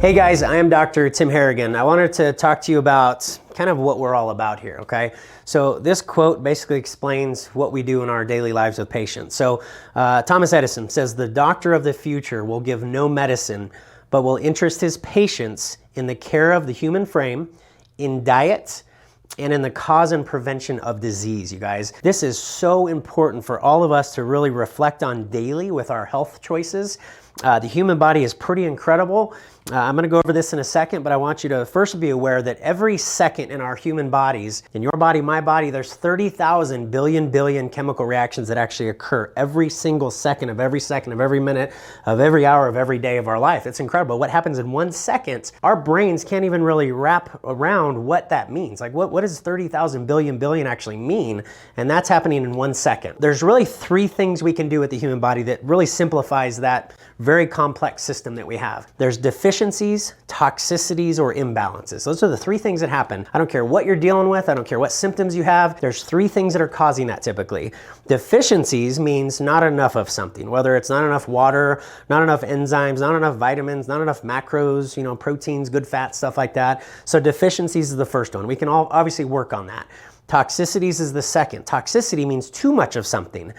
Hey guys, I am Dr. Tim Harrigan. I wanted to talk to you about kind of what we're all about here, okay? So this quote basically explains what we do in our daily lives with patients. So Thomas Edison says, "The doctor of the future will give no medicine, but will interest his patients in the care of the human frame, in diet, and in the cause and prevention of disease," you guys. This is so important for all of us to really reflect on daily with our health choices. The human body is pretty incredible. I'm going to go over this in a second, but I want you to first be aware that every second in our human bodies, in your body, my body, there's 30,000 billion chemical reactions that actually occur every single second of every minute of every hour of every day of our life. It's incredible. What happens in 1 second, our brains can't even really wrap around what that means. Like what does 30,000 billion actually mean? And that's happening in 1 second. There's really 3 things we can do with the human body that really simplifies that very complex system that we have. There's deficiencies, toxicities, or imbalances. Those are the 3 things that happen. I don't care what you're dealing with. I don't care what symptoms you have. There's 3 things that are causing that typically. Deficiencies means not enough of something, whether it's not enough water, not enough enzymes, not enough vitamins, not enough macros, proteins, good fats, stuff like that. So deficiencies is the first one. We can all obviously work on that. Toxicities is the second. Toxicity means too much of something.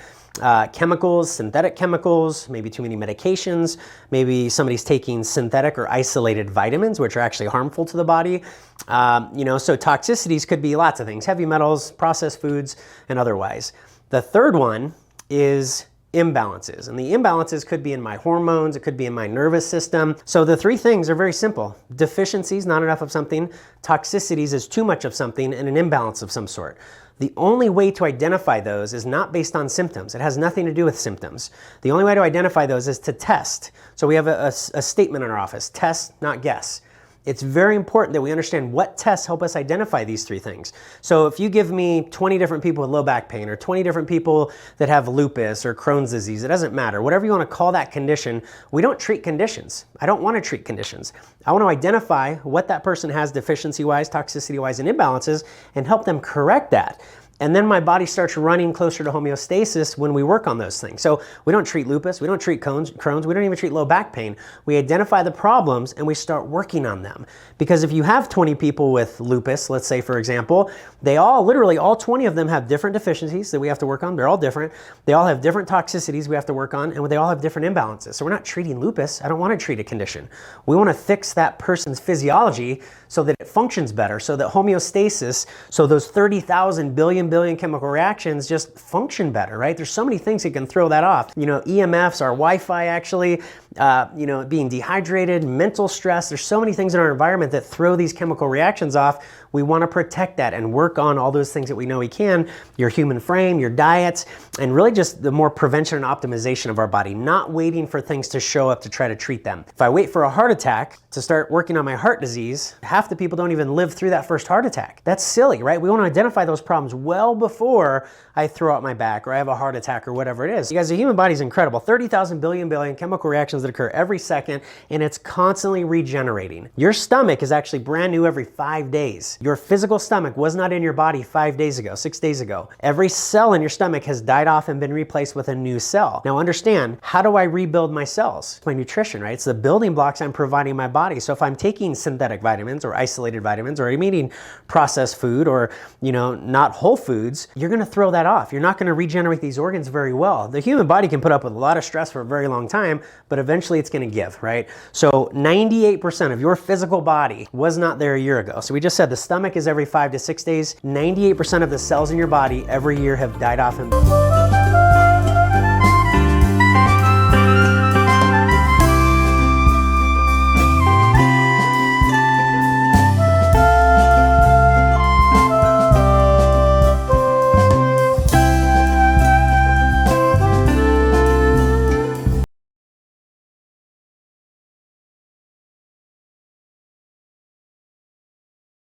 Chemicals, synthetic chemicals, maybe too many medications, maybe somebody's taking synthetic or isolated vitamins, which are actually harmful to the body. So toxicities could be lots of things, heavy metals, processed foods, and otherwise. The third one is imbalances, and the imbalances could be in my hormones, it could be in my nervous system. So the 3 things are very simple. Deficiencies, not enough of something. Toxicities is too much of something, and an imbalance of some sort. The only way to identify those is not based on symptoms. It has nothing to do with symptoms. The only way to identify those is to test. So we have a statement in our office: test, not guess. It's very important that we understand what tests help us identify these 3 things. So if you give me 20 different people with low back pain, or 20 different people that have lupus or Crohn's disease, it doesn't matter. Whatever you want to call that condition, we don't treat conditions. I don't want to treat conditions. I want to identify what that person has deficiency-wise, toxicity-wise, and imbalances, and help them correct that. And then my body starts running closer to homeostasis when we work on those things. So we don't treat lupus, we don't treat Crohn's, we don't even treat low back pain. We identify the problems and we start working on them. Because if you have 20 people with lupus, let's say for example, they all, literally all 20 of them have different deficiencies that we have to work on. They're all different. They all have different toxicities we have to work on, and they all have different imbalances. So we're not treating lupus. I don't want to treat a condition. We want to fix that person's physiology so that it functions better, so that homeostasis, so those 30,000 billion chemical reactions just function better, right? There's so many things that can throw that off. EMFs, our Wi-Fi actually, being dehydrated, mental stress. There's so many things in our environment that throw these chemical reactions off. We want to protect that and work on all those things that we know we can, your human frame, your diets, and really just the more prevention and optimization of our body, not waiting for things to show up to try to treat them. If I wait for a heart attack to start working on my heart disease, half the people don't even live through that first heart attack. That's silly, right? We want to identify those problems well before I throw out my back or I have a heart attack or whatever it is. You guys, the human body is incredible. 30,000 billion chemical reactions that occur every second, and it's constantly regenerating. Your stomach is actually brand new every 5 days. Your physical stomach was not in your body 5 days ago, 6 days ago. Every cell in your stomach has died off and been replaced with a new cell. Now understand, how do I rebuild my cells? It's my nutrition, right? It's the building blocks I'm providing my body. So if I'm taking synthetic vitamins or isolated vitamins, or I'm eating processed food or, not whole foods, you're going to throw that off. You're not going to regenerate these organs very well. The human body can put up with a lot of stress for a very long time, but eventually it's going to give, right? So 98% of your physical body was not there a year ago. So we just said the stomach is every 5 to 6 days. 98% of the cells in your body every year have died off and